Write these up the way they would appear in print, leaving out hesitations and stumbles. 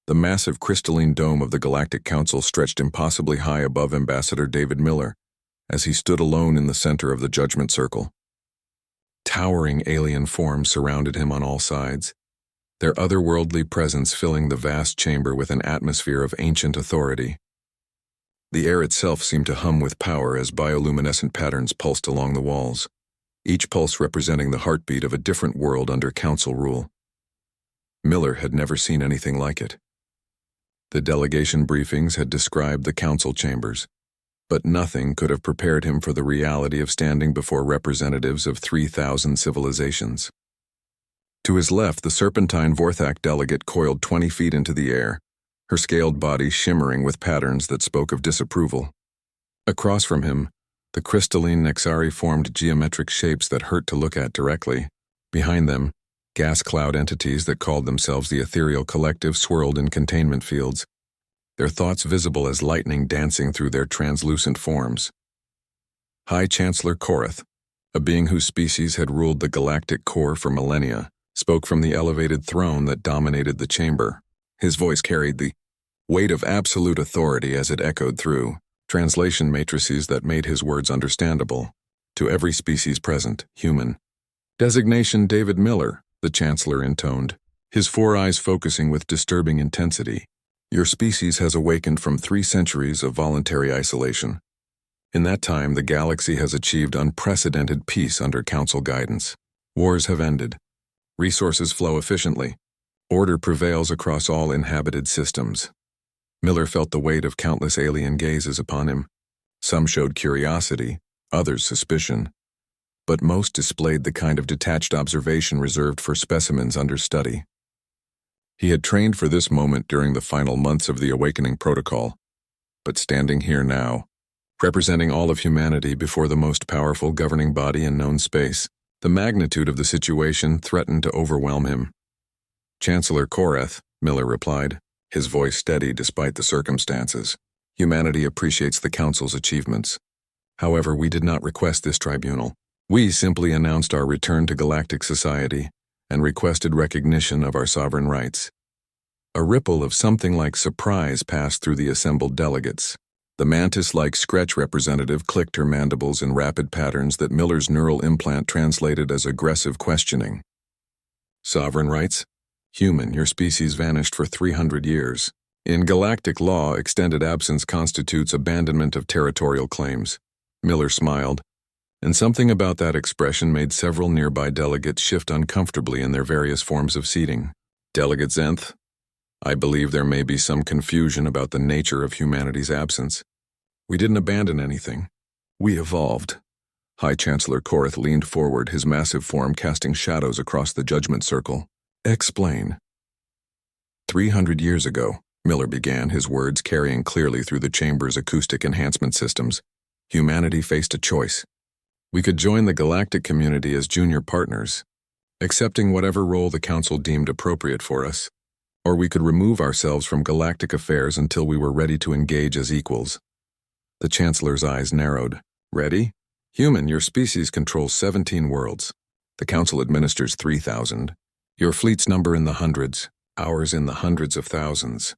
The massive crystalline dome of the Galactic Council stretched impossibly high above Ambassador David Miller as he stood alone in the center of the Judgment Circle. Towering alien forms surrounded him on all sides, their otherworldly presence filling the vast chamber with an atmosphere of ancient authority. The air itself seemed to hum with power as bioluminescent patterns pulsed along the walls, each pulse representing the heartbeat of a different world under Council rule. Miller had never seen anything like it. The delegation briefings had described the Council chambers, but nothing could have prepared him for the reality of standing before representatives of 3,000 civilizations. To his left, the serpentine Vorthak delegate coiled 20 feet into the air, her scaled body shimmering with patterns that spoke of disapproval. Across from him, the crystalline Nexari formed geometric shapes that hurt to look at directly. Behind them, gas cloud entities that called themselves the Ethereal Collective swirled in containment fields, their thoughts visible as lightning dancing through their translucent forms. High Chancellor Korath, a being whose species had ruled the galactic core for millennia, spoke from the elevated throne that dominated the chamber. His voice carried the weight of absolute authority as it echoed through translation matrices that made his words understandable to every species present, human. Designation David Miller, the Chancellor intoned, his four eyes focusing with disturbing intensity. Your species has awakened from 3 centuries of voluntary isolation. In that time, the galaxy has achieved unprecedented peace under Council guidance. Wars have ended. Resources flow efficiently. Order prevails across all inhabited systems. Miller felt the weight of countless alien gazes upon him. Some showed curiosity, others suspicion, but most displayed the kind of detached observation reserved for specimens under study. He had trained for this moment during the final months of the Awakening Protocol, but standing here now, representing all of humanity before the most powerful governing body in known space, the magnitude of the situation threatened to overwhelm him. Chancellor Korath, Miller replied, his voice steady despite the circumstances. Humanity appreciates the Council's achievements. However, we did not request this tribunal. We simply announced our return to galactic society and requested recognition of our sovereign rights. A ripple of something like surprise passed through the assembled delegates. The mantis-like Scretch representative clicked her mandibles in rapid patterns that Miller's neural implant translated as aggressive questioning. Sovereign rights? Human, your species vanished for 300 years. In galactic law, extended absence constitutes abandonment of territorial claims. Miller smiled, and something about that expression made several nearby delegates shift uncomfortably in their various forms of seating. Delegate Zenth, I believe there may be some confusion about the nature of humanity's absence. We didn't abandon anything. We evolved. High Chancellor Korath leaned forward, his massive form casting shadows across the Judgment Circle. Explain. 300 years ago, Miller began, his words carrying clearly through the chamber's acoustic enhancement systems, humanity faced a choice. We could join the galactic community as junior partners, accepting whatever role the Council deemed appropriate for us, or we could remove ourselves from galactic affairs until we were ready to engage as equals. The Chancellor's eyes narrowed. Ready? Human, your species controls 17 worlds. The Council administers 3,000. Your fleet's number in the hundreds, ours in the hundreds of thousands.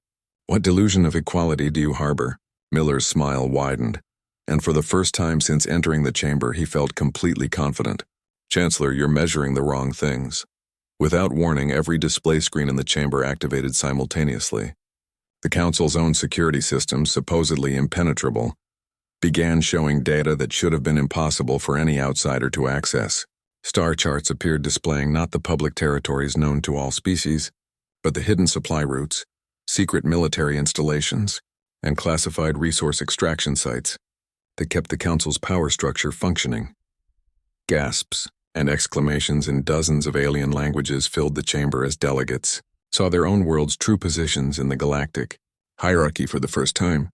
What delusion of equality do you harbor? Miller's smile widened, and for the first time since entering the chamber, he felt completely confident. Chancellor, you're measuring the wrong things. Without warning, every display screen in the chamber activated simultaneously. The Council's own security systems, supposedly impenetrable, began showing data that should have been impossible for any outsider to access. Star charts appeared displaying not the public territories known to all species, but the hidden supply routes, secret military installations, and classified resource extraction sites that kept the Council's power structure functioning. Gasps and exclamations in dozens of alien languages filled the chamber as delegates saw their own world's true positions in the galactic hierarchy for the first time.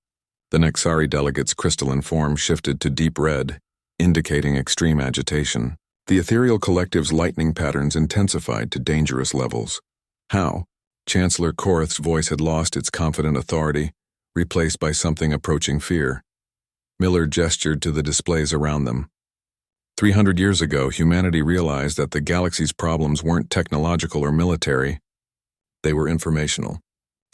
The Nexari delegate's crystalline form shifted to deep red, indicating extreme agitation. The ethereal collective's lightning patterns intensified to dangerous levels. How? Chancellor Korath's voice had lost its confident authority, replaced by something approaching fear. Miller gestured to the displays around them. 300 years ago, humanity realized that the galaxy's problems weren't technological or military. They were informational.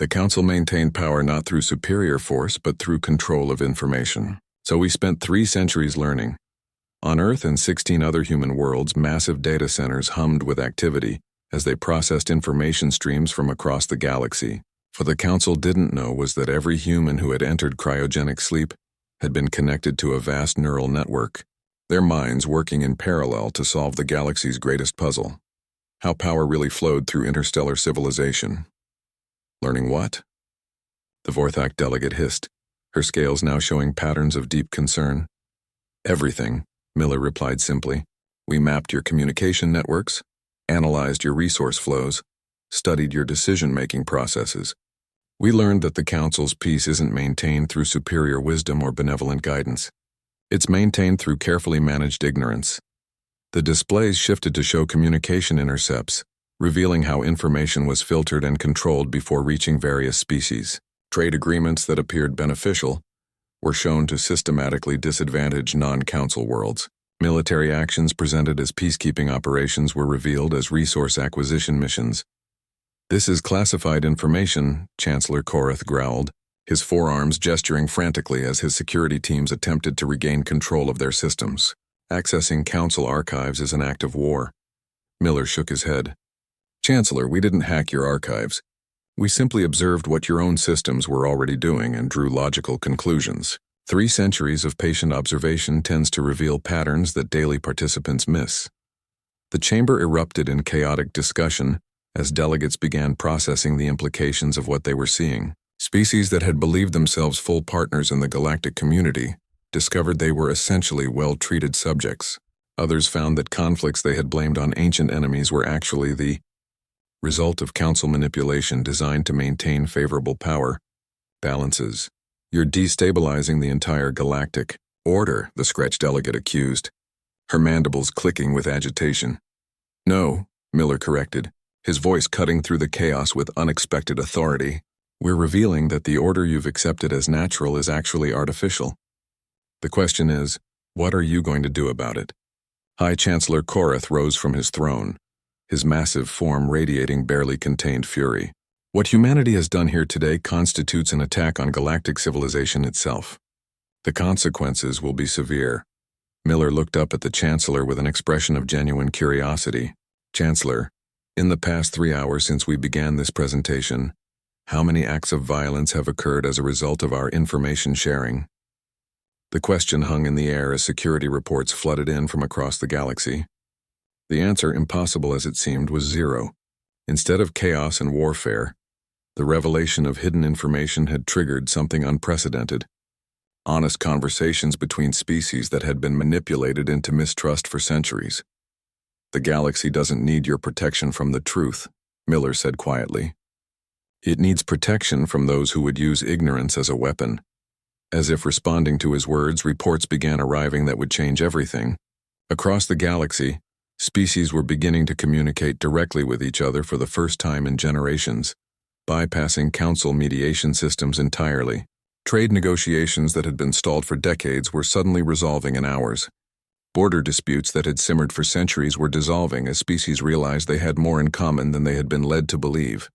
The Council maintained power not through superior force, but through control of information. So we spent 3 centuries learning. On Earth and 16 other human worlds, massive data centers hummed with activity as they processed information streams from across the galaxy. What the Council didn't know was that every human who had entered cryogenic sleep had been connected to a vast neural network, their minds working in parallel to solve the galaxy's greatest puzzle: how power really flowed through interstellar civilization. Learning what? The Vorthak delegate hissed, her scales now showing patterns of deep concern. Everything, Miller replied simply. We mapped your communication networks, analyzed your resource flows, studied your decision-making processes. We learned that the Council's peace isn't maintained through superior wisdom or benevolent guidance. It's maintained through carefully managed ignorance. The displays shifted to show communication intercepts, revealing how information was filtered and controlled before reaching various species. Trade agreements that appeared beneficial were shown to systematically disadvantage non-Council worlds. Military actions presented as peacekeeping operations were revealed as resource acquisition missions. This is classified information, Chancellor Korath growled, his forearms gesturing frantically as his security teams attempted to regain control of their systems. Accessing Council archives is an act of war. Miller shook his head. Chancellor, we didn't hack your archives. We simply observed what your own systems were already doing and drew logical conclusions. 3 centuries of patient observation tends to reveal patterns that daily participants miss. The chamber erupted in chaotic discussion as delegates began processing the implications of what they were seeing. Species that had believed themselves full partners in the galactic community discovered they were essentially well-treated subjects. Others found that conflicts they had blamed on ancient enemies were actually the result of Council manipulation designed to maintain favorable power balances. You're destabilizing the entire galactic order, the Scratch delegate accused, her mandibles clicking with agitation. No, Miller corrected, his voice cutting through the chaos with unexpected authority. We're revealing that the order you've accepted as natural is actually artificial. The question is, what are you going to do about it? High Chancellor Korath rose from his throne, his massive form radiating barely contained fury. What humanity has done here today constitutes an attack on galactic civilization itself. The consequences will be severe. Miller looked up at the Chancellor with an expression of genuine curiosity. Chancellor, in the past 3 hours since we began this presentation, how many acts of violence have occurred as a result of our information sharing? The question hung in the air as security reports flooded in from across the galaxy. The answer, impossible as it seemed, was 0. Instead of chaos and warfare, the revelation of hidden information had triggered something unprecedented. Honest conversations between species that had been manipulated into mistrust for centuries. The galaxy doesn't need your protection from the truth, Miller said quietly. It needs protection from those who would use ignorance as a weapon. As if responding to his words, reports began arriving that would change everything. Across the galaxy, species were beginning to communicate directly with each other for the first time in generations, bypassing Council mediation systems entirely. Trade negotiations that had been stalled for decades were suddenly resolving in hours. Border disputes that had simmered for centuries were dissolving as species realized they had more in common than they had been led to believe.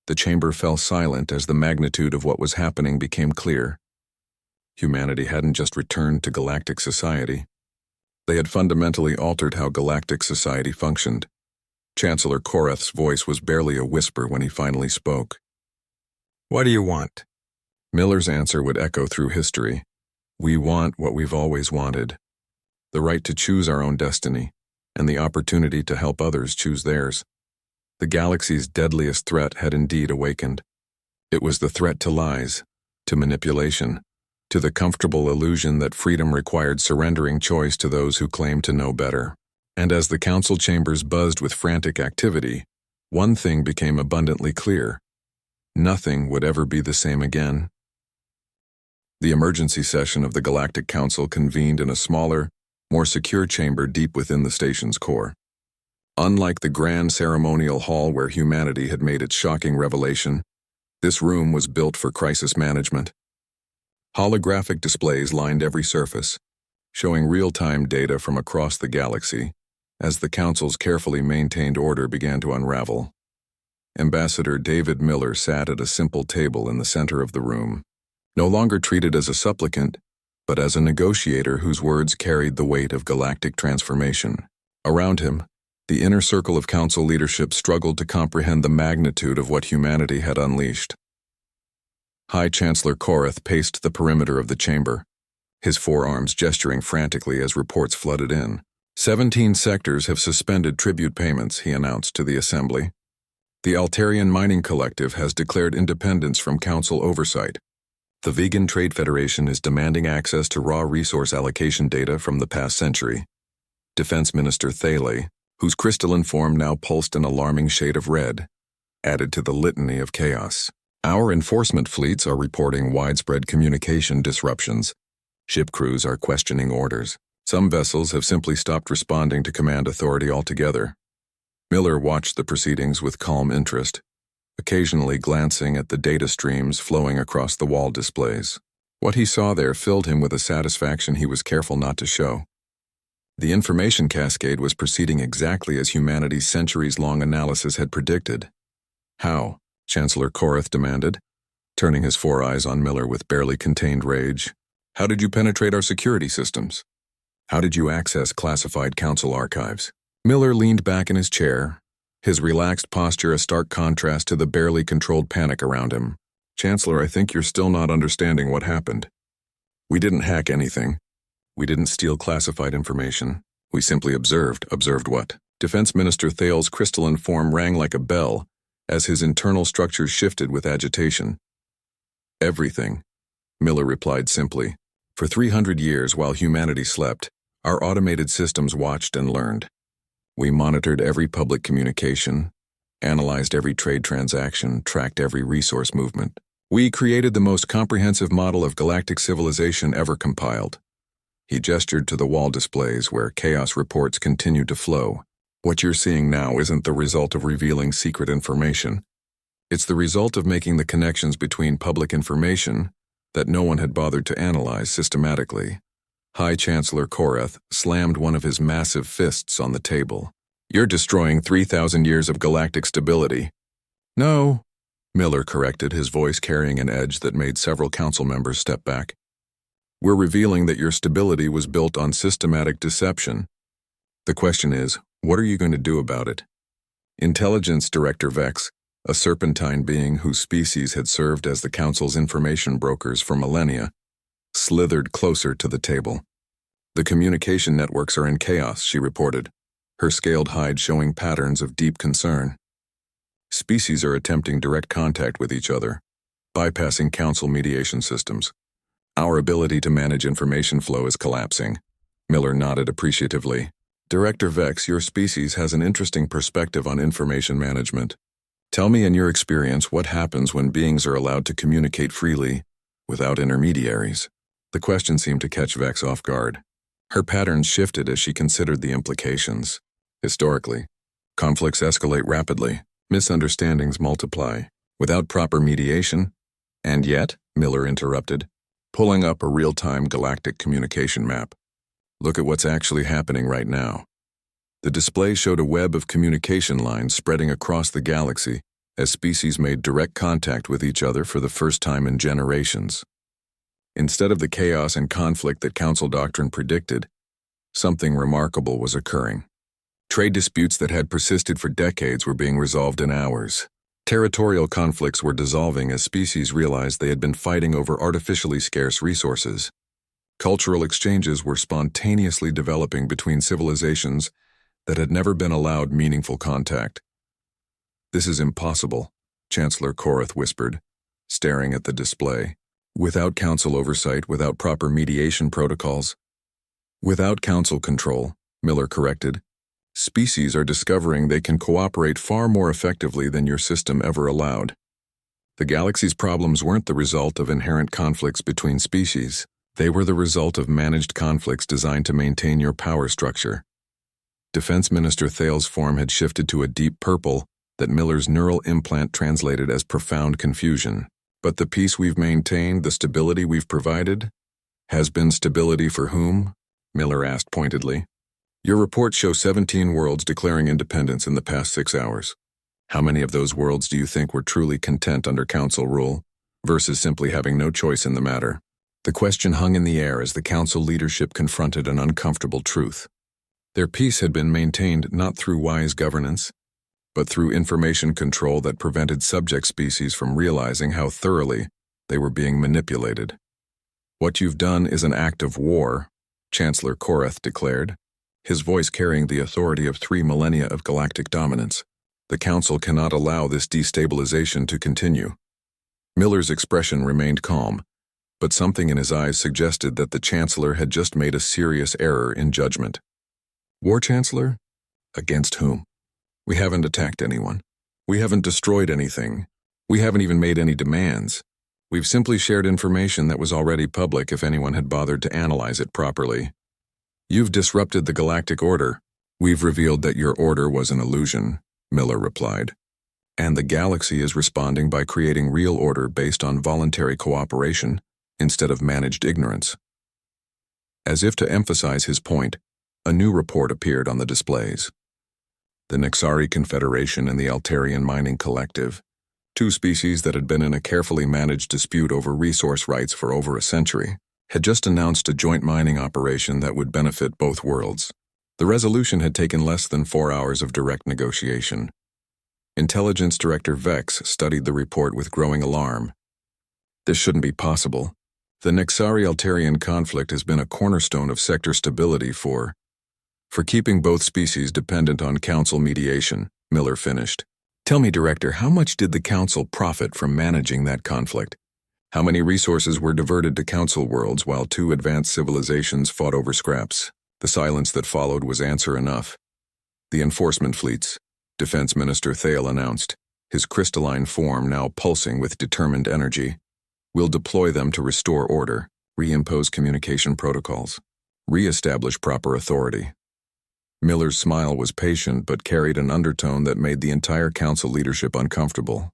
The chamber fell silent as the magnitude of what was happening became clear. Humanity hadn't just returned to galactic society. They had fundamentally altered how galactic society functioned. Chancellor Korath's voice was barely a whisper when he finally spoke. What do you want? Miller's answer would echo through history. We want what we've always wanted. The right to choose our own destiny, and the opportunity to help others choose theirs. The galaxy's deadliest threat had indeed awakened. It was the threat to lies, to manipulation, to the comfortable illusion that freedom required surrendering choice to those who claimed to know better. And as the Council chambers buzzed with frantic activity, one thing became abundantly clear. Nothing would ever be the same again. The emergency session of the Galactic Council convened in a smaller, more secure chamber deep within the station's core. Unlike the grand ceremonial hall where humanity had made its shocking revelation, this room was built for crisis management. Holographic displays lined every surface, showing real-time data from across the galaxy as the Council's carefully maintained order began to unravel. Ambassador David Miller sat at a simple table in the center of the room, no longer treated as a supplicant, but as a negotiator whose words carried the weight of galactic transformation. Around him, the inner circle of council leadership struggled to comprehend the magnitude of what humanity had unleashed. High Chancellor Korath paced the perimeter of the chamber, his forearms gesturing frantically as reports flooded in. 17 sectors have suspended tribute payments, he announced to the assembly. The Altarian Mining Collective has declared independence from council oversight. The Vegan Trade Federation is demanding access to raw resource allocation data from the past century. Defense Minister Thale, whose crystalline form now pulsed an alarming shade of red, added to the litany of chaos. Our enforcement fleets are reporting widespread communication disruptions. Ship crews are questioning orders. Some vessels have simply stopped responding to command authority altogether. Miller watched the proceedings with calm interest, occasionally glancing at the data streams flowing across the wall displays. What he saw there filled him with a satisfaction he was careful not to show. The information cascade was proceeding exactly as humanity's centuries-long analysis had predicted. How? Chancellor Korath demanded, turning his four eyes on Miller with barely contained rage. How did you penetrate our security systems? How did you access classified council archives? Miller leaned back in his chair, his relaxed posture a stark contrast to the barely controlled panic around him. Chancellor, I think you're still not understanding what happened. We didn't hack anything. We didn't steal classified information. We simply observed. Observed what? Defense Minister Thale's crystalline form rang like a bell as his internal structures shifted with agitation. Everything, Miller replied simply. For 300 years while humanity slept, our automated systems watched and learned. We monitored every public communication, analyzed every trade transaction, tracked every resource movement. We created the most comprehensive model of galactic civilization ever compiled. He gestured to the wall displays where chaos reports continued to flow. What you're seeing now isn't the result of revealing secret information. It's the result of making the connections between public information that no one had bothered to analyze systematically. High Chancellor Korath slammed one of his massive fists on the table. You're destroying 3,000 years of galactic stability. No, Miller corrected, his voice carrying an edge that made several council members step back. We're revealing that your stability was built on systematic deception. The question is, what are you going to do about it? Intelligence Director Vex, a serpentine being whose species had served as the council's information brokers for millennia, slithered closer to the table. The communication networks are in chaos, she reported, her scaled hide showing patterns of deep concern. Species are attempting direct contact with each other, bypassing council mediation systems. Our ability to manage information flow is collapsing. Miller nodded appreciatively. Director Vex, your species has an interesting perspective on information management. Tell me in your experience what happens when beings are allowed to communicate freely, without intermediaries. The question seemed to catch Vex off guard. Her patterns shifted as she considered the implications. Historically, conflicts escalate rapidly, misunderstandings multiply, without proper mediation. And yet, Miller interrupted, pulling up a real-time galactic communication map. Look at what's actually happening right now. The display showed a web of communication lines spreading across the galaxy as species made direct contact with each other for the first time in generations. Instead of the chaos and conflict that Council doctrine predicted, something remarkable was occurring. Trade disputes that had persisted for decades were being resolved in hours. Territorial conflicts were dissolving as species realized they had been fighting over artificially scarce resources. Cultural exchanges were spontaneously developing between civilizations that had never been allowed meaningful contact. This is impossible, Chancellor Korath whispered, staring at the display. Without council oversight, without proper mediation protocols. Without council control, Miller corrected. Species are discovering they can cooperate far more effectively than your system ever allowed. The galaxy's problems weren't the result of inherent conflicts between species. They were the result of managed conflicts designed to maintain your power structure. Defense Minister Thale's form had shifted to a deep purple that Miller's neural implant translated as profound confusion. But the peace we've maintained, the stability we've provided, has been stability for whom? Miller asked pointedly. Your report shows 17 worlds declaring independence in the past 6 hours. How many of those worlds do you think were truly content under Council rule, versus simply having no choice in the matter? The question hung in the air as the Council leadership confronted an uncomfortable truth. Their peace had been maintained not through wise governance, but through information control that prevented subject species from realizing how thoroughly they were being manipulated. "What you've done is an act of war," Chancellor Korath declared, his voice carrying the authority of 3 millennia of galactic dominance. "The Council cannot allow this destabilization to continue." Miller's expression remained calm, but something in his eyes suggested that the Chancellor had just made a serious error in judgment. "War, Chancellor? Against whom? We haven't attacked anyone. We haven't destroyed anything. We haven't even made any demands. We've simply shared information that was already public if anyone had bothered to analyze it properly. You've disrupted the galactic order. We've revealed that your order was an illusion," Miller replied. "And the galaxy is responding by creating real order based on voluntary cooperation instead of managed ignorance." As if to emphasize his point, a new report appeared on the displays. The Nexari Confederation and the Altarian Mining Collective, 2 species that had been in a carefully managed dispute over resource rights for over a century, had just announced a joint mining operation that would benefit both worlds. The resolution had taken less than 4 hours of direct negotiation. Intelligence Director Vex studied the report with growing alarm. "This shouldn't be possible. The Nexari-Altarian conflict has been a cornerstone of sector stability for keeping both species dependent on Council mediation," Miller finished. "Tell me, Director, how much did the Council profit from managing that conflict? How many resources were diverted to Council worlds while 2 advanced civilizations fought over scraps?" The silence that followed was answer enough. "The enforcement fleets," Defense Minister Thale announced, his crystalline form now pulsing with determined energy. "We'll deploy them to restore order, reimpose communication protocols, re-establish proper authority." Miller's smile was patient but carried an undertone that made the entire Council leadership uncomfortable.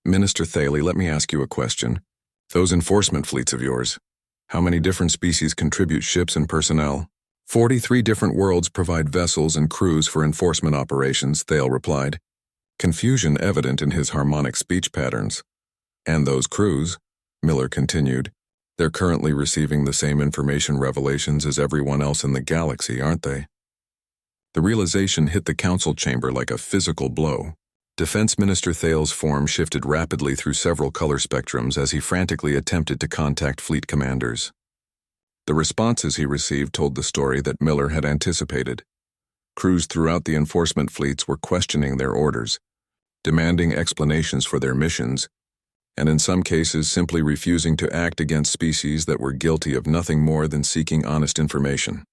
"Minister Thale, let me ask you a question. Those enforcement fleets of yours, how many different species contribute ships and personnel?" 43 different worlds provide vessels and crews for enforcement operations," Thale replied, confusion evident in his harmonic speech patterns. "And those crews," Miller continued, "they're currently receiving the same information revelations as everyone else in the galaxy, aren't they?" The realization hit the Council chamber like a physical blow. Defense Minister Thale's form shifted rapidly through several color spectrums as he frantically attempted to contact fleet commanders. The responses he received told the story that Miller had anticipated. Crews throughout the enforcement fleets were questioning their orders, demanding explanations for their missions, and in some cases simply refusing to act against species that were guilty of nothing more than seeking honest information.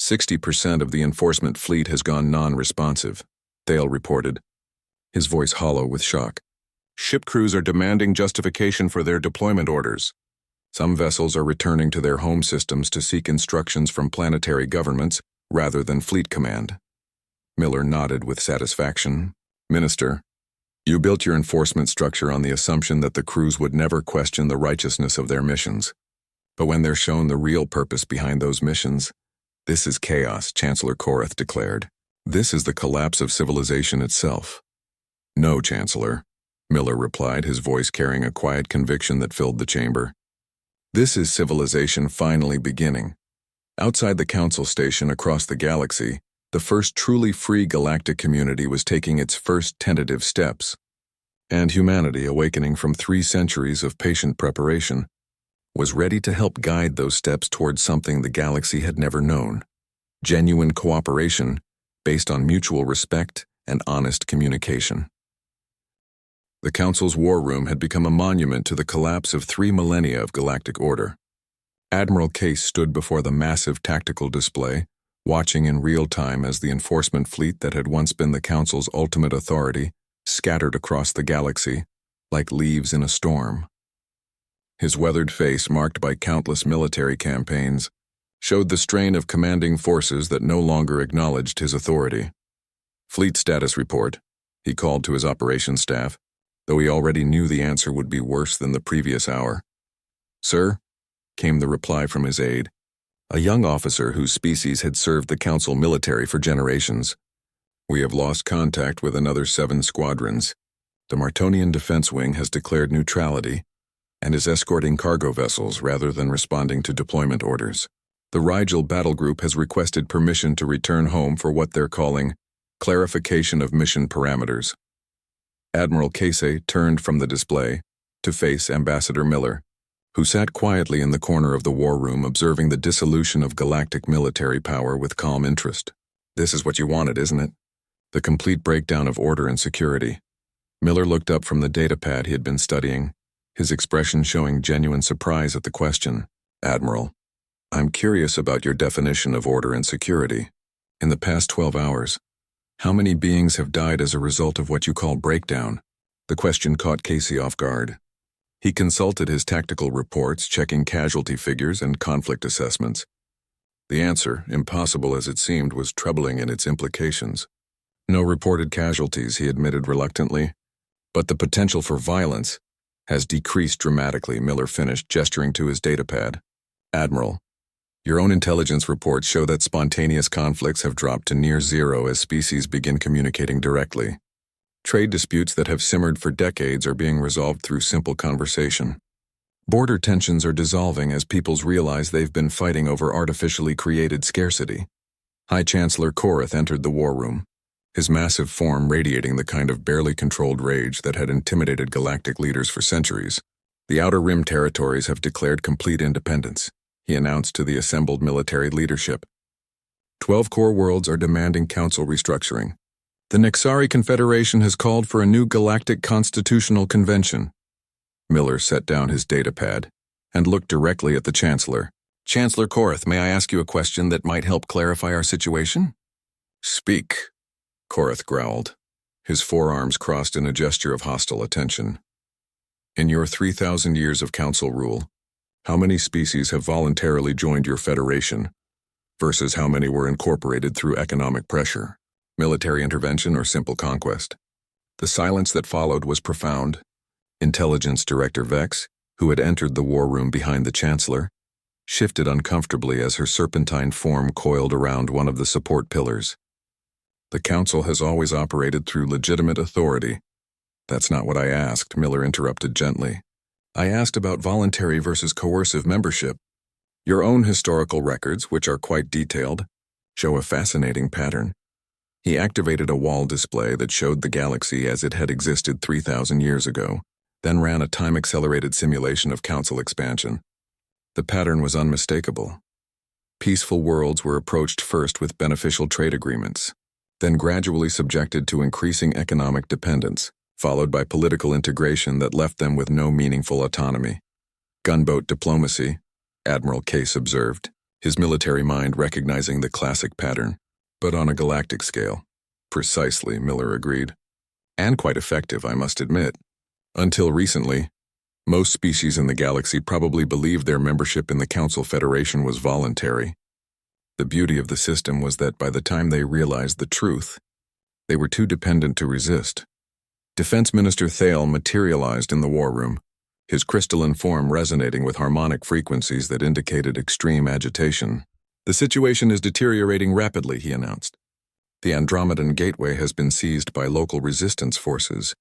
60% of the enforcement fleet has gone non-responsive, Thale reported, his voice hollow with shock. "Ship crews are demanding justification for their deployment orders. Some vessels are returning to their home systems to seek instructions from planetary governments rather than fleet command." Miller nodded with satisfaction. "Minister, you built your enforcement structure on the assumption that the crews would never question the righteousness of their missions. But when they're shown the real purpose behind those missions, this is chaos," Chancellor Korath declared. "This is the collapse of civilization itself." "No, Chancellor," Miller replied, his voice carrying a quiet conviction that filled the chamber. "This is civilization finally beginning. Outside the Council station across the galaxy, the first truly free galactic community was taking its first tentative steps. And humanity, awakening from 3 centuries of patient preparation, was ready to help guide those steps towards something the galaxy had never known: genuine cooperation based on mutual respect and honest communication. The Council's war room had become a monument to the collapse of 3 millennia of galactic order. Admiral Case stood before the massive tactical display, watching in real time as the enforcement fleet that had once been the Council's ultimate authority scattered across the galaxy like leaves in a storm. His weathered face, marked by countless military campaigns, showed the strain of commanding forces that no longer acknowledged his authority. "Fleet status report," he called to his operations staff, though he already knew the answer would be worse than the previous hour. "Sir," came the reply from his aide, a young officer whose species had served the Council military for generations. We have lost contact with another 7 squadrons. The Martonian Defense Wing has declared neutrality and is escorting cargo vessels rather than responding to deployment orders. The Rigel Battle Group has requested permission to return home for what they're calling clarification of mission parameters. Admiral Casey turned from the display to face Ambassador Miller, who sat quietly in the corner of the war room observing the dissolution of galactic military power with calm interest. This is what you wanted, isn't it? The complete breakdown of order and security. Miller looked up from the datapad he had been studying, his expression showing genuine surprise at the question. Admiral, I'm curious about your definition of order and security. In the past 12 hours, how many beings have died as a result of what you call breakdown? The question caught Casey off guard. He consulted his tactical reports, checking casualty figures and conflict assessments. The answer, impossible as it seemed, was troubling in its implications. No reported casualties, he admitted reluctantly, but the potential for violence has decreased dramatically, Miller finished, gesturing to his datapad. Admiral, your own intelligence reports show that spontaneous conflicts have dropped to near zero as species begin communicating directly. Trade disputes that have simmered for decades are being resolved through simple conversation. Border tensions are dissolving as peoples realize they've been fighting over artificially created scarcity. High Chancellor Korath entered the war room, his massive form radiating the kind of barely controlled rage that had intimidated galactic leaders for centuries. The Outer Rim territories have declared complete independence, he announced to the assembled military leadership. 12 core worlds are demanding council restructuring. The Nexari Confederation has called for a new galactic constitutional convention. Miller set down his datapad and looked directly at the Chancellor. Chancellor Korath, may I ask you a question that might help clarify our situation? Speak, Korath growled, his forearms crossed in a gesture of hostile attention. In your 3,000 years of council rule, how many species have voluntarily joined your federation, versus how many were incorporated through economic pressure, military intervention, or simple conquest? The silence that followed was profound. Intelligence Director Vex, who had entered the war room behind the Chancellor, shifted uncomfortably as her serpentine form coiled around one of the support pillars. The Council has always operated through legitimate authority. That's not what I asked, Miller interrupted gently. I asked about voluntary versus coercive membership. Your own historical records, which are quite detailed, show a fascinating pattern. He activated a wall display that showed the galaxy as it had existed 3,000 years ago, then ran a time-accelerated simulation of Council expansion. The pattern was unmistakable. Peaceful worlds were approached first with beneficial trade agreements, then gradually subjected to increasing economic dependence, followed by political integration that left them with no meaningful autonomy. Gunboat diplomacy, Admiral Case observed, his military mind recognizing the classic pattern, but on a galactic scale. Precisely, Miller agreed. And quite effective, I must admit. Until recently, most species in the galaxy probably believed their membership in the Council Federation was voluntary. The beauty of the system was that by the time they realized the truth, they were too dependent to resist. Defense Minister Thale materialized in the war room, his crystalline form resonating with harmonic frequencies that indicated extreme agitation. The situation is deteriorating rapidly, he announced. The Andromedan Gateway has been seized by local resistance forces.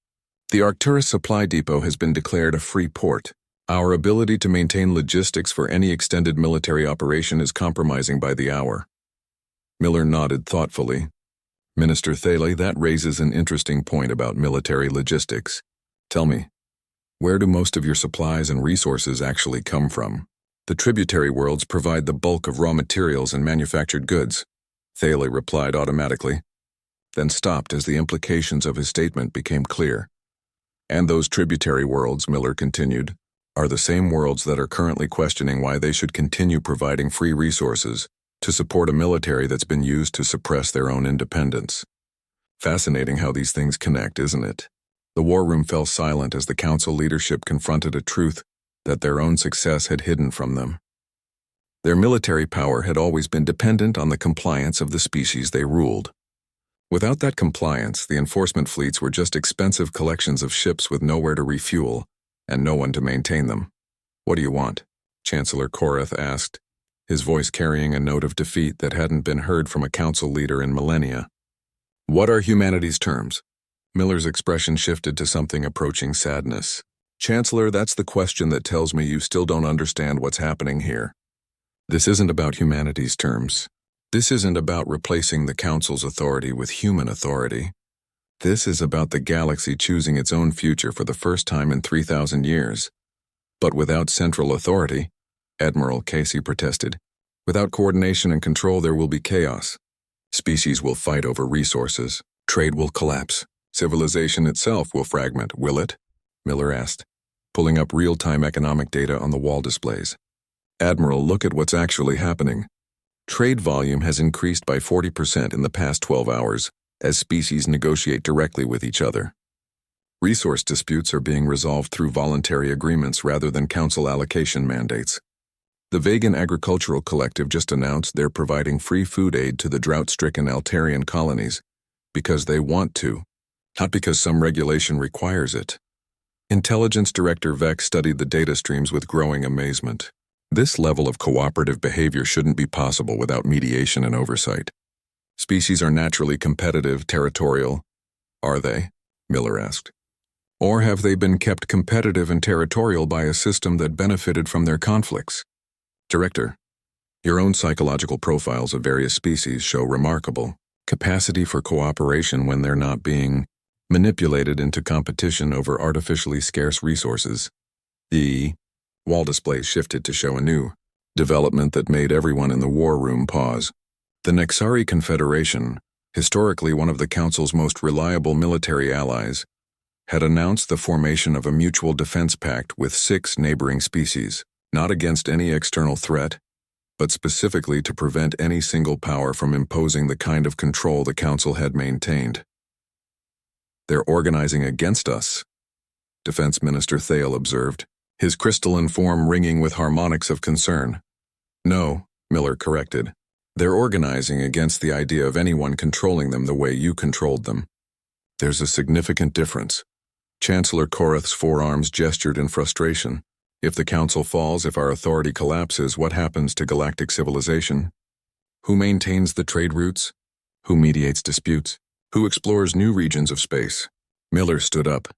The Arcturus Supply Depot has been declared a free port. Our ability to maintain logistics for any extended military operation is compromising by the hour. Miller nodded thoughtfully. Minister Thale, that raises an interesting point about military logistics. Tell me, where do most of your supplies and resources actually come from? The tributary worlds provide the bulk of raw materials and manufactured goods, Thale replied automatically, then stopped as the implications of his statement became clear. And those tributary worlds, Miller continued, are the same worlds that are currently questioning why they should continue providing free resources to support a military that's been used to suppress their own independence. Fascinating how these things connect, isn't it? The war room fell silent as the council leadership confronted a truth that their own success had hidden from them. Their military power had always been dependent on the compliance of the species they ruled. Without that compliance, the enforcement fleets were just expensive collections of ships with nowhere to refuel and no one to maintain them. What do you want? Chancellor Korath asked, his voice carrying a note of defeat that hadn't been heard from a council leader in millennia. What are humanity's terms? Miller's expression shifted to something approaching sadness. Chancellor, that's the question that tells me you still don't understand what's happening here. This isn't about humanity's terms. This isn't about replacing the Council's authority with human authority. This is about the galaxy choosing its own future for the first time in 3,000 years. But without central authority, Admiral Casey protested, without coordination and control there will be chaos. Species will fight over resources. Trade will collapse. Civilization itself will fragment, will it? Miller asked, pulling up real-time economic data on the wall displays. Admiral, look at what's actually happening. Trade volume has increased by 40% in the past 12 hours as species negotiate directly with each other. Resource disputes are being resolved through voluntary agreements rather than council allocation mandates. The Vegan Agricultural Collective just announced they're providing free food aid to the drought-stricken Altarian colonies because they want to, not because some regulation requires it. Intelligence Director Vex studied the data streams with growing amazement. This level of cooperative behavior shouldn't be possible without mediation and oversight. Species are naturally competitive, territorial. Are they? Miller asked. Or have they been kept competitive and territorial by a system that benefited from their conflicts? Director, your own psychological profiles of various species show remarkable capacity for cooperation when they're not being manipulated into competition over artificially scarce resources. The wall display shifted to show a new development that made everyone in the war room pause. The Nexari Confederation, historically one of the Council's most reliable military allies, had announced the formation of a mutual defense pact with 6 neighboring species, not against any external threat, but specifically to prevent any single power from imposing the kind of control the Council had maintained. They're organizing against us, Defense Minister Thale observed, his crystalline form ringing with harmonics of concern. No, Miller corrected. They're organizing against the idea of anyone controlling them the way you controlled them. There's a significant difference. Chancellor Korath's forearms gestured in frustration. If the Council falls, if our authority collapses, what happens to galactic civilization? Who maintains the trade routes? Who mediates disputes? Who explores new regions of space? Miller stood up,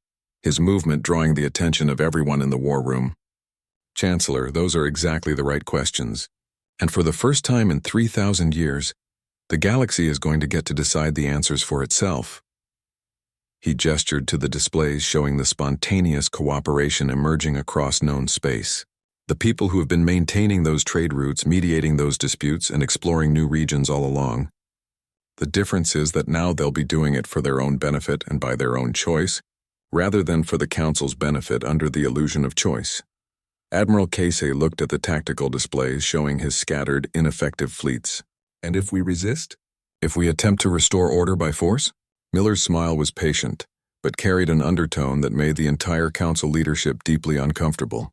his movement drawing the attention of everyone in the war room. Chancellor, those are exactly the right questions. And for the first time in 3,000 years, the galaxy is going to get to decide the answers for itself. He gestured to the displays showing the spontaneous cooperation emerging across known space. The people who have been maintaining those trade routes, mediating those disputes, and exploring new regions all along. The difference is that now they'll be doing it for their own benefit and by their own choice, rather than for the Council's benefit under the illusion of choice. Admiral Casey looked at the tactical displays showing his scattered, ineffective fleets. And if we resist? If we attempt to restore order by force? Miller's smile was patient, but carried an undertone that made the entire Council leadership deeply uncomfortable.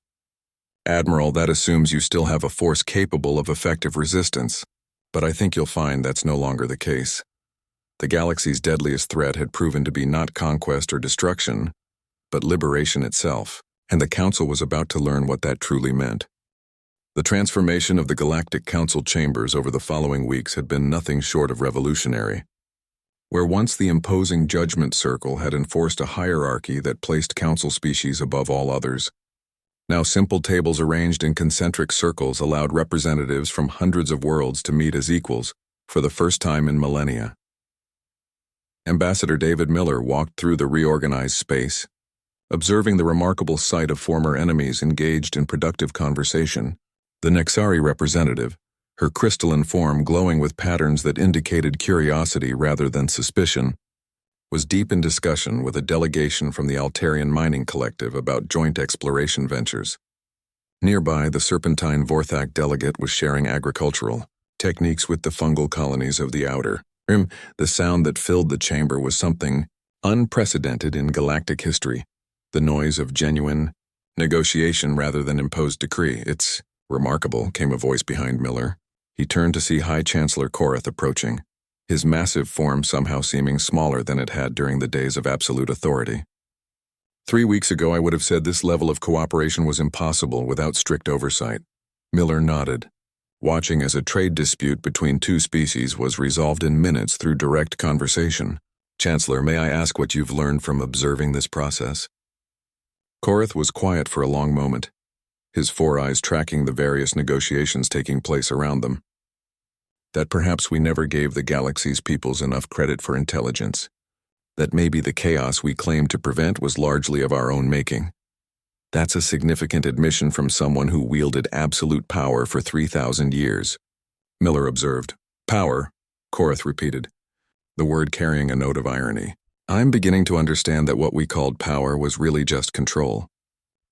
Admiral, that assumes you still have a force capable of effective resistance, but I think you'll find that's no longer the case. The galaxy's deadliest threat had proven to be not conquest or destruction, but liberation itself, and the Council was about to learn what that truly meant. The transformation of the Galactic Council chambers over the following weeks had been nothing short of revolutionary. Where once the imposing judgment circle had enforced a hierarchy that placed Council species above all others, now simple tables arranged in concentric circles allowed representatives from hundreds of worlds to meet as equals for the first time in millennia. Ambassador David Miller walked through the reorganized space, observing the remarkable sight of former enemies engaged in productive conversation. The Nexari representative, her crystalline form glowing with patterns that indicated curiosity rather than suspicion, was deep in discussion with a delegation from the Altarian Mining Collective about joint exploration ventures. Nearby, the Serpentine Vorthak delegate was sharing agricultural techniques with the fungal colonies of the Outer Rim. The sound that filled the chamber was something unprecedented in galactic history, the noise of genuine negotiation rather than imposed decree. It's remarkable, came a voice behind Miller. He turned to see High Chancellor Korath approaching, his massive form somehow seeming smaller than it had during the days of absolute authority. 3 weeks ago, I would have said this level of cooperation was impossible without strict oversight. Miller nodded, watching as a trade dispute between 2 species was resolved in minutes through direct conversation. Chancellor, may I ask what you've learned from observing this process? Korath was quiet for a long moment, his four eyes tracking the various negotiations taking place around them. That perhaps we never gave the galaxy's peoples enough credit for intelligence. That maybe the chaos we claimed to prevent was largely of our own making. That's a significant admission from someone who wielded absolute power for 3,000 years. Miller observed. Power, Korath repeated, the word carrying a note of irony. I'm beginning to understand that what we called power was really just control.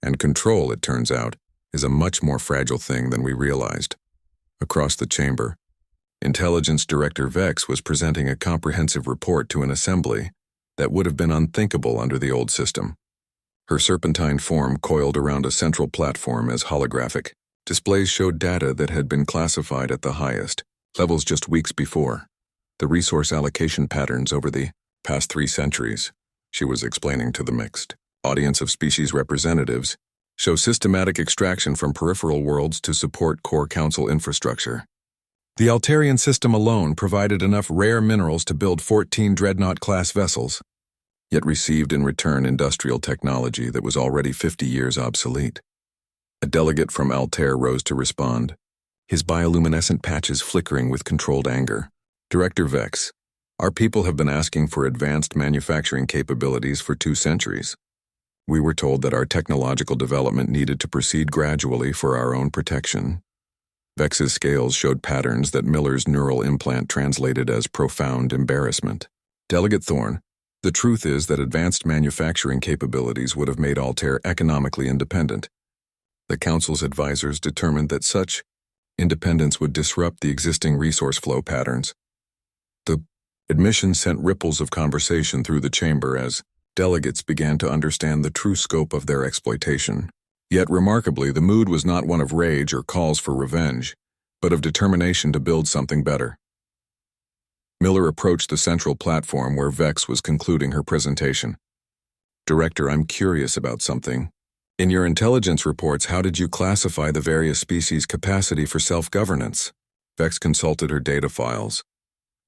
And control, it turns out, is a much more fragile thing than we realized. Across the chamber, Intelligence Director Vex was presenting a comprehensive report to an assembly that would have been unthinkable under the old system. Her serpentine form coiled around a central platform as holographic. Displays showed data that had been classified at the highest levels just weeks before. The resource allocation patterns over the past 3 centuries, she was explaining to the mixed audience of species representatives, show systematic extraction from peripheral worlds to support core council infrastructure. The Altarian system alone provided enough rare minerals to build 14 Dreadnought-class vessels, yet received in return industrial technology that was already 50 years obsolete. A delegate from Altair rose to respond, his bioluminescent patches flickering with controlled anger. Director Vex, our people have been asking for advanced manufacturing capabilities for 2 centuries. We were told that our technological development needed to proceed gradually for our own protection. Vex's scales showed patterns that Miller's neural implant translated as profound embarrassment. Delegate Thorne, the truth is that advanced manufacturing capabilities would have made Altair economically independent. The Council's advisors determined that such independence would disrupt the existing resource flow patterns. The admission sent ripples of conversation through the chamber as delegates began to understand the true scope of their exploitation. Yet remarkably, the mood was not one of rage or calls for revenge, but of determination to build something better. Miller approached the central platform where Vex was concluding her presentation. Director, I'm curious about something. In your intelligence reports, how did you classify the various species' capacity for self-governance? Vex consulted her data files,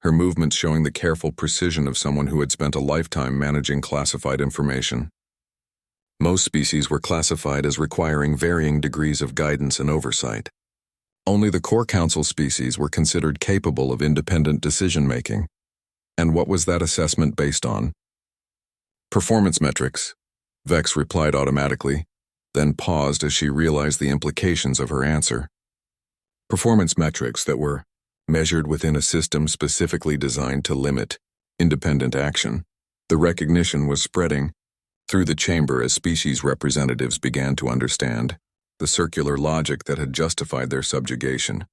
her movements showing the careful precision of someone who had spent a lifetime managing classified information. Most species were classified as requiring varying degrees of guidance and oversight. Only the core council species were considered capable of independent decision-making. And what was that assessment based on? Performance metrics, Vex replied automatically, then paused as she realized the implications of her answer. Performance metrics that were measured within a system specifically designed to limit independent action. The recognition was spreading through the chamber as species representatives began to understand the circular logic that had justified their subjugation.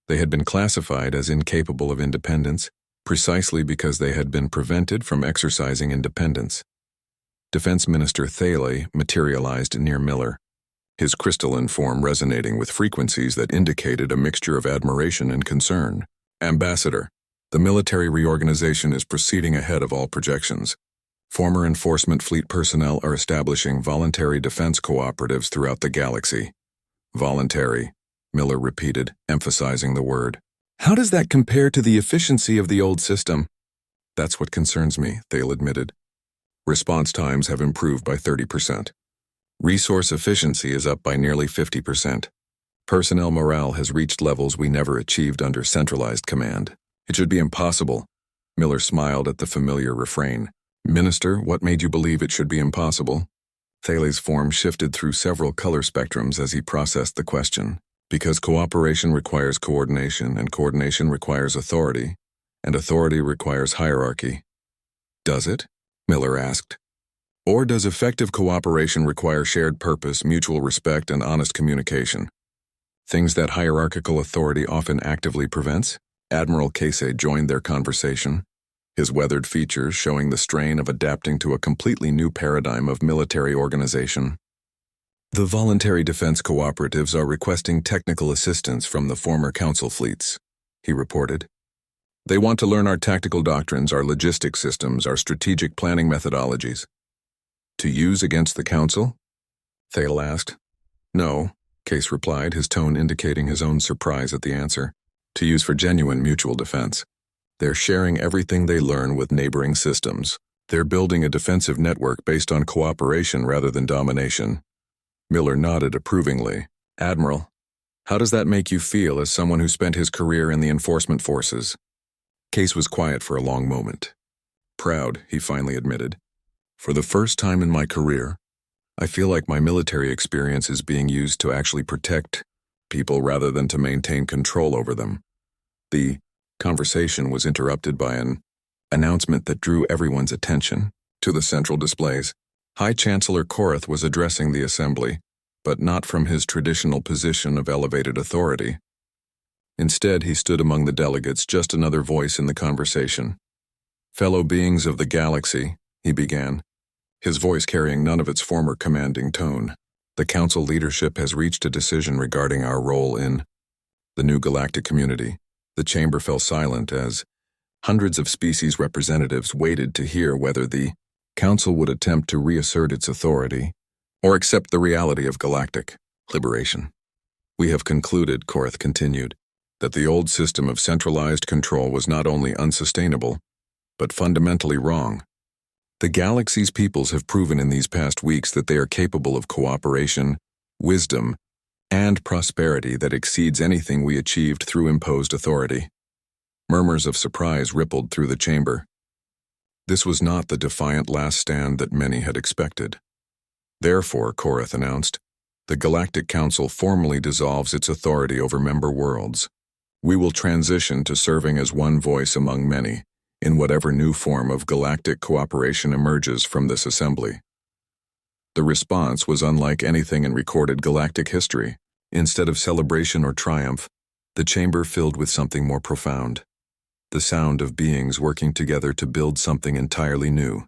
They had been classified as incapable of independence precisely because they had been prevented from exercising independence. Defense Minister Thale materialized near Miller, his crystalline form resonating with frequencies that indicated a mixture of admiration and concern. Ambassador, the military reorganization is proceeding ahead of all projections. Former enforcement fleet personnel are establishing voluntary defense cooperatives throughout the galaxy. Voluntary, Miller repeated, emphasizing the word. How does that compare to the efficiency of the old system? That's what concerns me, Thale admitted. Response times have improved by 30%. Resource efficiency is up by nearly 50%. Personnel morale has reached levels we never achieved under centralized command. It should be impossible. Miller smiled at the familiar refrain. Minister, what made you believe it should be impossible? Thale's form shifted through several color spectrums as he processed the question. Because cooperation requires coordination, and coordination requires authority, and authority requires hierarchy. Does it? Miller asked. Or does effective cooperation require shared purpose, mutual respect, and honest communication? Things that hierarchical authority often actively prevents? Admiral Casey joined their conversation, his weathered features showing the strain of adapting to a completely new paradigm of military organization. The voluntary defense cooperatives are requesting technical assistance from the former council fleets, he reported. They want to learn our tactical doctrines, our logistics systems, our strategic planning methodologies. To use against the council? Thale asked. No, Case replied, his tone indicating his own surprise at the answer. To use for genuine mutual defense. They're sharing everything they learn with neighboring systems. They're building a defensive network based on cooperation rather than domination. Miller nodded approvingly. Admiral, how does that make you feel as someone who spent his career in the enforcement forces? Case was quiet for a long moment. Proud, he finally admitted. For the first time in my career, I feel like my military experience is being used to actually protect people rather than to maintain control over them. The conversation was interrupted by an announcement that drew everyone's attention to the central displays. High Chancellor Korath was addressing the assembly, but not from his traditional position of elevated authority. Instead, he stood among the delegates, just another voice in the conversation. Fellow beings of the galaxy, he began, his voice carrying none of its former commanding tone. The Council leadership has reached a decision regarding our role in the new galactic community. The chamber fell silent as hundreds of species representatives waited to hear whether the Council would attempt to reassert its authority or accept the reality of galactic liberation. We have concluded, Korath continued, that the old system of centralized control was not only unsustainable, but fundamentally wrong. The galaxy's peoples have proven in these past weeks that they are capable of cooperation, wisdom, and prosperity that exceeds anything we achieved through imposed authority. Murmurs of surprise rippled through the chamber. This was not the defiant last stand that many had expected. Therefore, Korath announced, the Galactic Council formally dissolves its authority over member worlds. We will transition to serving as one voice among many, in whatever new form of galactic cooperation emerges from this assembly. The response was unlike anything in recorded galactic history. Instead of celebration or triumph, the chamber filled with something more profound. The sound of beings working together to build something entirely new.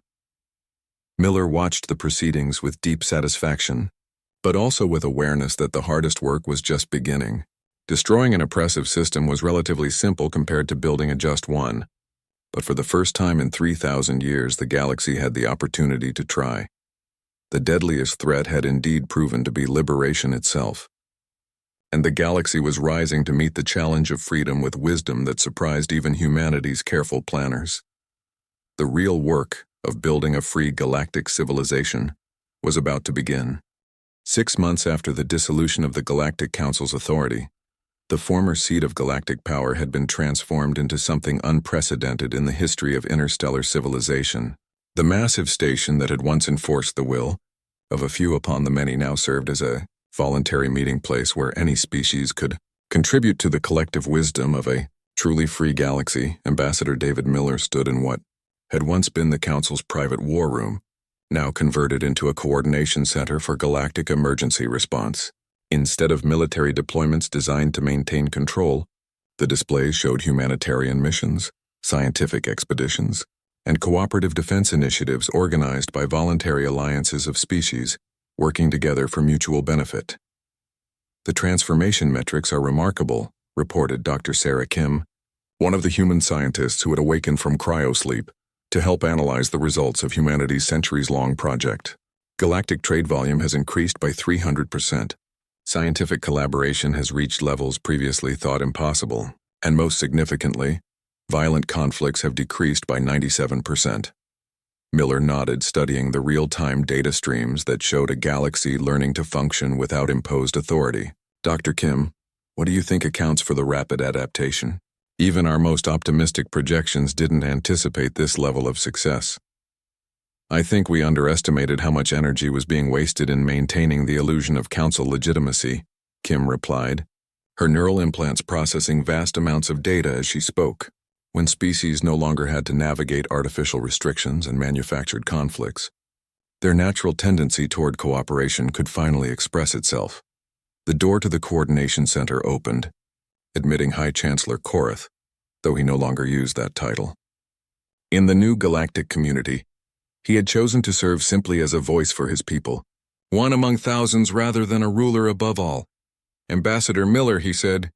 Miller watched the proceedings with deep satisfaction, but also with awareness that the hardest work was just beginning. Destroying an oppressive system was relatively simple compared to building a just one, but for the first time in 3,000 years, the galaxy had the opportunity to try. The deadliest threat had indeed proven to be liberation itself, and the galaxy was rising to meet the challenge of freedom with wisdom that surprised even humanity's careful planners. The real work of building a free galactic civilization was about to begin. 6 months after the dissolution of the Galactic Council's authority, the former seat of galactic power had been transformed into something unprecedented in the history of interstellar civilization. The massive station that had once enforced the will of a few upon the many now served as a voluntary meeting place where any species could contribute to the collective wisdom of a truly free galaxy. Ambassador David Miller stood in what had once been the Council's private war room, now converted into a coordination center for galactic emergency response. Instead of military deployments designed to maintain control, the displays showed humanitarian missions, scientific expeditions, and cooperative defense initiatives organized by voluntary alliances of species working together for mutual benefit. The transformation metrics are remarkable, reported Dr. Sarah Kim, one of the human scientists who had awakened from cryosleep to help analyze the results of humanity's centuries-long project. Galactic trade volume has increased by 300%. Scientific collaboration has reached levels previously thought impossible, and most significantly, violent conflicts have decreased by 97%. Miller nodded, studying the real-time data streams that showed a galaxy learning to function without imposed authority. Dr. Kim, what do you think accounts for the rapid adaptation? Even our most optimistic projections didn't anticipate this level of success. I think we underestimated how much energy was being wasted in maintaining the illusion of council legitimacy, Kim replied, her neural implants processing vast amounts of data as she spoke. When species no longer had to navigate artificial restrictions and manufactured conflicts, their natural tendency toward cooperation could finally express itself. The door to the coordination center opened, admitting High Chancellor Korath, though he no longer used that title. In the new galactic community, he had chosen to serve simply as a voice for his people, one among thousands rather than a ruler above all. Ambassador Miller, he said,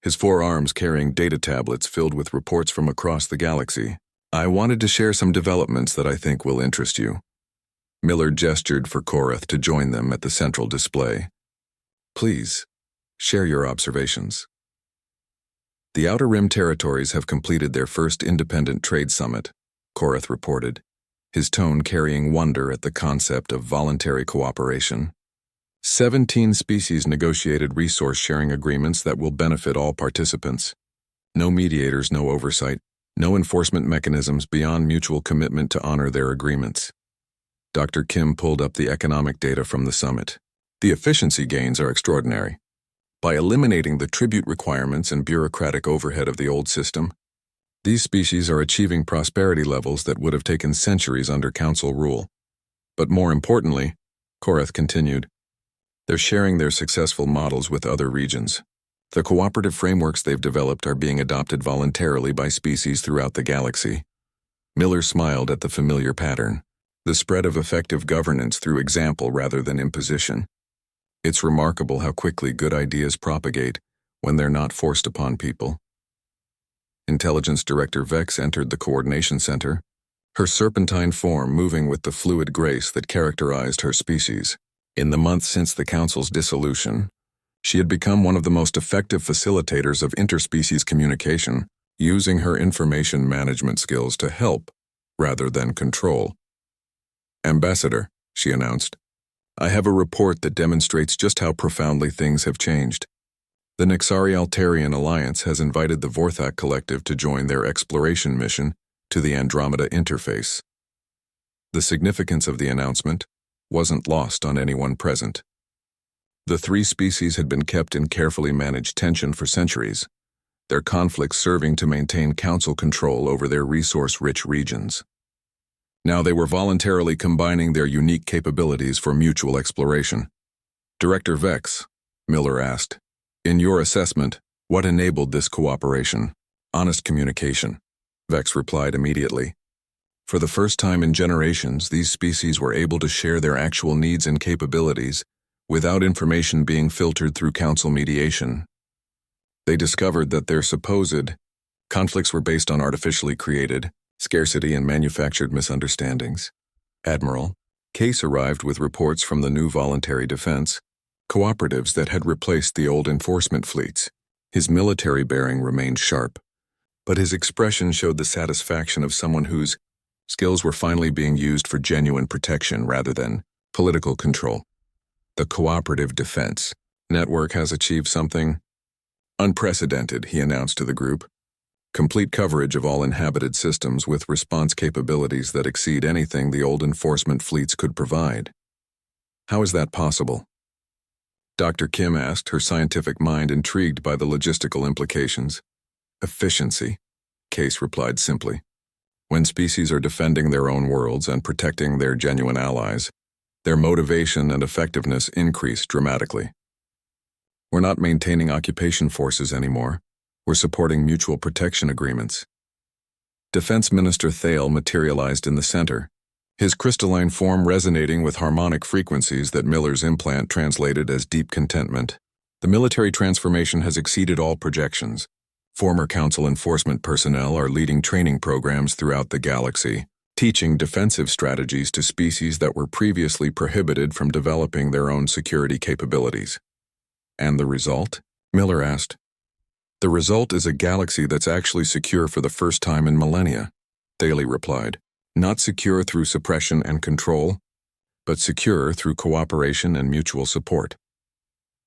his 4 arms carrying data tablets filled with reports from across the galaxy. I wanted to share some developments that I think will interest you. Miller gestured for Korath to join them at the central display. Please, share your observations. The Outer Rim territories have completed their first independent trade summit, Korath reported, his tone carrying wonder at the concept of voluntary cooperation. 17 species negotiated resource-sharing agreements that will benefit all participants. No mediators, no oversight, no enforcement mechanisms beyond mutual commitment to honor their agreements. Dr. Kim pulled up the economic data from the summit. The efficiency gains are extraordinary. By eliminating the tribute requirements and bureaucratic overhead of the old system, these species are achieving prosperity levels that would have taken centuries under council rule. But more importantly, Korath continued, they're sharing their successful models with other regions. The cooperative frameworks they've developed are being adopted voluntarily by species throughout the galaxy. Miller smiled at the familiar pattern, the spread of effective governance through example rather than imposition. It's remarkable how quickly good ideas propagate when they're not forced upon people. Intelligence Director Vex entered the coordination center, her serpentine form moving with the fluid grace that characterized her species. In the months since the Council's dissolution, she had become one of the most effective facilitators of interspecies communication, using her information management skills to help rather than control. Ambassador, she announced, I have a report that demonstrates just how profoundly things have changed. The Nexari-Altarian Alliance has invited the Vorthak Collective to join their exploration mission to the Andromeda interface. The significance of the announcement wasn't lost on anyone present. The three species had been kept in carefully managed tension for centuries, their conflicts serving to maintain council control over their resource-rich regions. Now they were voluntarily combining their unique capabilities for mutual exploration. Director Vex, Miller asked, in your assessment, what enabled this cooperation? Honest communication, Vex replied immediately. For the first time in generations, these species were able to share their actual needs and capabilities without information being filtered through council mediation. They discovered that their supposed conflicts were based on artificially created scarcity and manufactured misunderstandings. Admiral Case arrived with reports from the new voluntary defense, cooperatives that had replaced the old enforcement fleets. His military bearing remained sharp, but his expression showed the satisfaction of someone whose skills were finally being used for genuine protection rather than political control. The cooperative defense network has achieved something unprecedented, he announced to the group. Complete coverage of all inhabited systems with response capabilities that exceed anything the old enforcement fleets could provide. How is that possible? Dr. Kim asked, her scientific mind intrigued by the logistical implications. Efficiency, Case replied simply. When species are defending their own worlds and protecting their genuine allies, their motivation and effectiveness increase dramatically. We're not maintaining occupation forces anymore. We're supporting mutual protection agreements. Defense Minister Thale materialized in the center, his crystalline form resonating with harmonic frequencies that Miller's implant translated as deep contentment. The military transformation has exceeded all projections. Former Council enforcement personnel are leading training programs throughout the galaxy, teaching defensive strategies to species that were previously prohibited from developing their own security capabilities. And the result? Miller asked. The result is a galaxy that's actually secure for the first time in millennia, Thale replied. Not secure through suppression and control, but secure through cooperation and mutual support.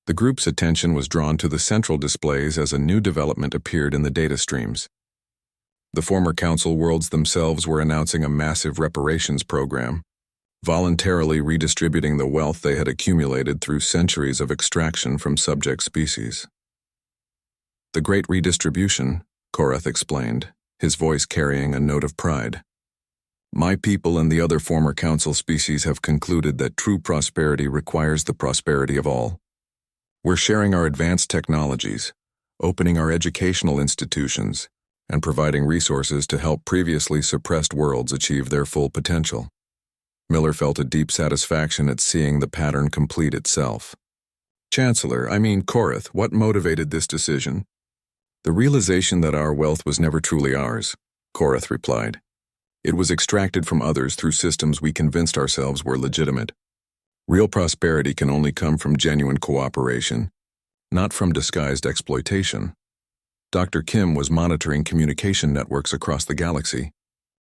The group's attention was drawn to the central displays as a new development appeared in the data streams. The former council worlds themselves were announcing a massive reparations program, voluntarily redistributing the wealth they had accumulated through centuries of extraction from subject species. The Great Redistribution, Korath explained, his voice carrying a note of pride. My people and the other former council species have concluded that true prosperity requires the prosperity of all. We're sharing our advanced technologies, opening our educational institutions, and providing resources to help previously suppressed worlds achieve their full potential. Miller felt a deep satisfaction at seeing the pattern complete itself. Korath, what motivated this decision? The realization that our wealth was never truly ours, Korath replied. It was extracted from others through systems we convinced ourselves were legitimate. Real prosperity can only come from genuine cooperation, not from disguised exploitation. Dr. Kim was monitoring communication networks across the galaxy,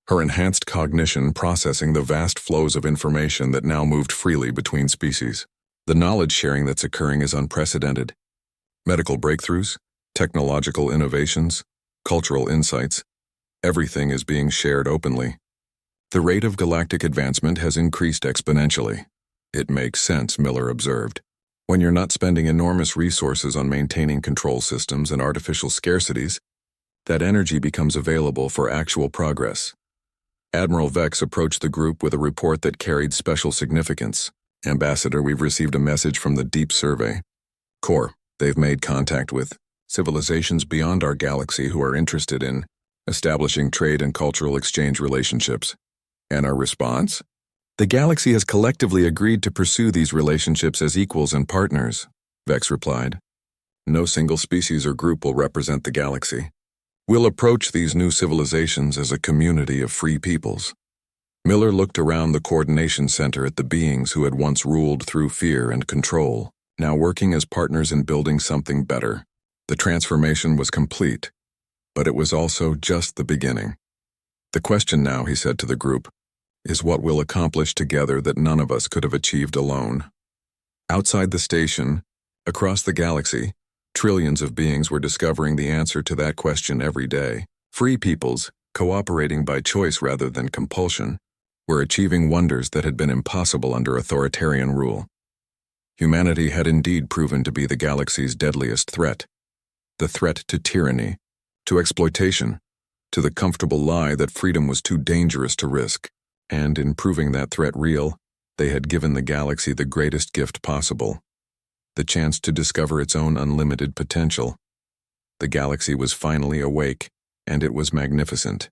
her enhanced cognition processing the vast flows of information that now moved freely between species. The knowledge sharing that's occurring is unprecedented. Medical breakthroughs, technological innovations, cultural insights, everything is being shared openly. The rate of galactic advancement has increased exponentially. It makes sense, Miller observed. When you're not spending enormous resources on maintaining control systems and artificial scarcities, that energy becomes available for actual progress. Admiral Vex approached the group with a report that carried special significance. Ambassador, we've received a message from the Deep Survey Corps. They've made contact with civilizations beyond our galaxy who are interested in establishing trade and cultural exchange relationships. And our response? The galaxy has collectively agreed to pursue these relationships as equals and partners, Vex replied. No single species or group will represent the galaxy. We'll approach these new civilizations as a community of free peoples. Miller looked around the coordination center at the beings who had once ruled through fear and control, now working as partners in building something better. The transformation was complete, but it was also just the beginning. The question now, he said to the group, is what we'll accomplish together that none of us could have achieved alone. Outside the station, across the galaxy, trillions of beings were discovering the answer to that question every day. Free peoples, cooperating by choice rather than compulsion, were achieving wonders that had been impossible under authoritarian rule. Humanity had indeed proven to be the galaxy's deadliest threat. The threat to tyranny, to exploitation, to the comfortable lie that freedom was too dangerous to risk. And in proving that threat real, they had given the galaxy the greatest gift possible, the chance to discover its own unlimited potential. The galaxy was finally awake, and it was magnificent.